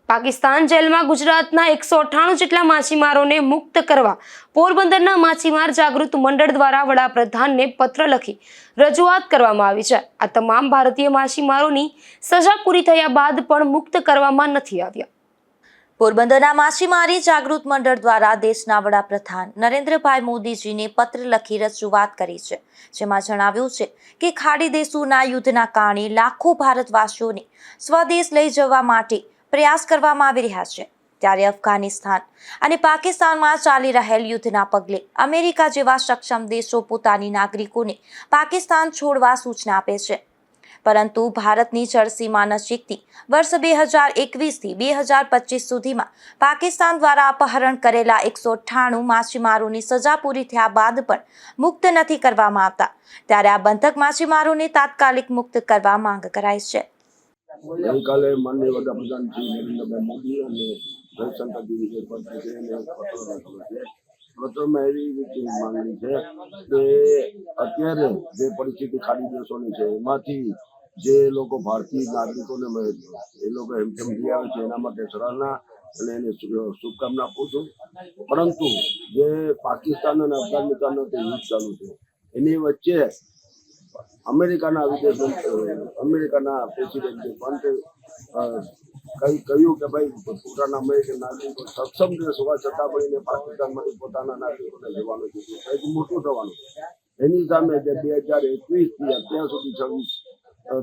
પાકિસ્તાન જેલમાં ગુજરાતના 198 જેટલા માછીમારોને મુક્ત કરવા પોરબંદરના માછીમાર જાગૃત મંડળ દ્વારા વડાપ્રધાનને પત્ર લખી રજૂઆત કરવામાં આવી છે। આ તમામ ભારતીય માછીમારોની સજા પૂરી થયા બાદ પણ મુક્ત કરવામાં નથી આવ્યા। પોરબંદરના માછીમારી જાગૃત મંડળ દ્વારા દેશના વડાપ્રધાન નરેન્દ્રભાઈ મોદીજીને પત્ર લખી રજૂઆત કરી છે, જેમાં જણાવ્યું છે કે ખાડી દેશોના યુદ્ધના કારણે લાખો ભારતવાસીઓને સ્વદેશ લઈ જવા માટે પ્રયાસ કરવામાં આવી રહ્યા છે। ત્યારે અફઘાનિસ્તાન અને પાકિસ્તાનમાં ચાલી રહેલ યુદ્ધના પગલે અમેરિકા જેવા સક્ષમ દેશો પોતાની નાગરિકોને પાકિસ્તાન છોડવા સૂચના આપે છે, પરંતુ ભારતની જળસીમા નજીકથી વર્ષ 2021થી 2025 સુધીમાં પાકિસ્તાન દ્વારા અપહરણ કરેલા 198 માછીમારોની સજા પૂરી થયા બાદ પણ મુક્ત નથી કરવામાં આવતા। ત્યારે આ બંધક માછીમારોને તાત્કાલિક મુક્ત કરવા માંગ કરાઈ છે। ગઈકાલે માનનીય વડાપ્રધાન શ્રી નરેન્દ્રભાઈ મોદી અને જયશંકરજી વિજય પટેલને પત્ર લખ્યો છે। પત્રમાં એવી માંગણી છે કે અત્યારે જે પરિસ્થિતિ ખાડી દેશોની છે એમાંથી જે લોકો ભારતીય નાગરિકોને એ લોકો હેમખેમથી આવે છે એના માટે સરાહના અને એને શુભકામના આપું છું। પરંતુ જે પાકિસ્તાન અને અફઘાનિસ્તાનનો જે યુદ્ધ ચાલુ છે એની વચ્ચે અમેરિકાના અમેરિકાના પ્રેસિડેન્ટે પણ કહ્યું કે ભાઈ પોતાના અમેરિકન નાગરિકો સક્ષમ દેશ હોવા છતાં પણ પાકિસ્તાનમાંથી પોતાના નાગરિકોને જવાનું છે, કંઈક મોટું થવાનું। એની સામે જે 2021થી અત્યાર સુધી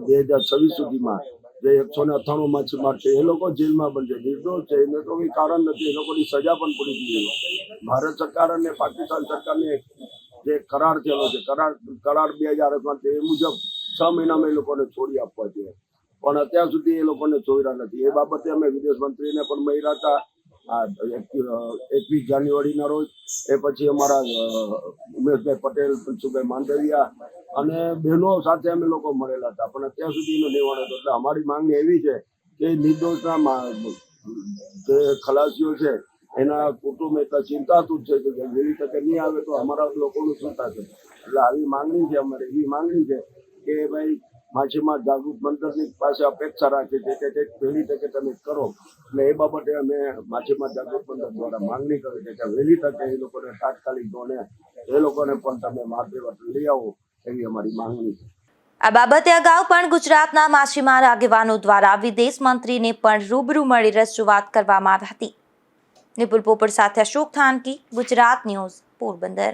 2026 સુધીમાં જે 198 માછીમાર છે એ લોકો જેલમાં પણ છે, નિર્દોષ છે, એને તો કોઈ કારણ નથી, એ લોકોની સજા પણ પૂરી થઈ ગઈ। ભારત સરકાર અને પાકિસ્તાન સરકારને જે કરાર થયેલો છે કરાર 2008 એ મુજબ 6 મહિનામાં એ લોકોને છોડી આપવા જોઈએ, પણ અત્યાર સુધી એ લોકોને છોડ્યા નથી। એ બાબતે અમે વિદેશ મંત્રીને પણ મળ્યા હતા 21 જાન્યુઆરીના રોજ। એ પછી અમારા ઉમેશભાઈ પટેલ, પંશુભાઈ માંડવિયા અને બહેનો સાથે અમે લોકો મળેલા હતા, પણ અત્યાર સુધી એનો નિવારણ હતો। એટલે અમારી માંગણી એવી છે કે નિર્દોષના જે ખલાસીઓ છે એના કુટુંબ એટલા ચિંતાતુર છે કે જેવી તકે નહીં આવે તો અમારા લોકોનું શું થશે। એટલે આવી માંગણી છે, અમારે એવી માંગણી છે કે ભાઈ માછીમાર જાગૃત મંડળની પાસે અપેક્ષા રાખે છે કે કંઈક વહેલી તકે તમે કરો, એટલે એ બાબતે અમે માછીમાર જાગૃત મંડળ દ્વારા માંગણી કરી છે કે વહેલી તકે એ લોકોને તાત્કાલિક ધોરણે એ લોકોને પણ તમે માર્ગ લઈ આવો, એવી અમારી માંગણી છે। આ બાબતે અગાઉ પણ ગુજરાતના માછીમાર આગેવાનો દ્વારા વિદેશ મંત્રીને પણ રૂબરૂ મળી રજૂઆત કરવામાં આવી હતી। નિપુલ પોપટ સાથે અશોક થાનકી, ગુજરાત ન્યૂઝ, પોરબંદર।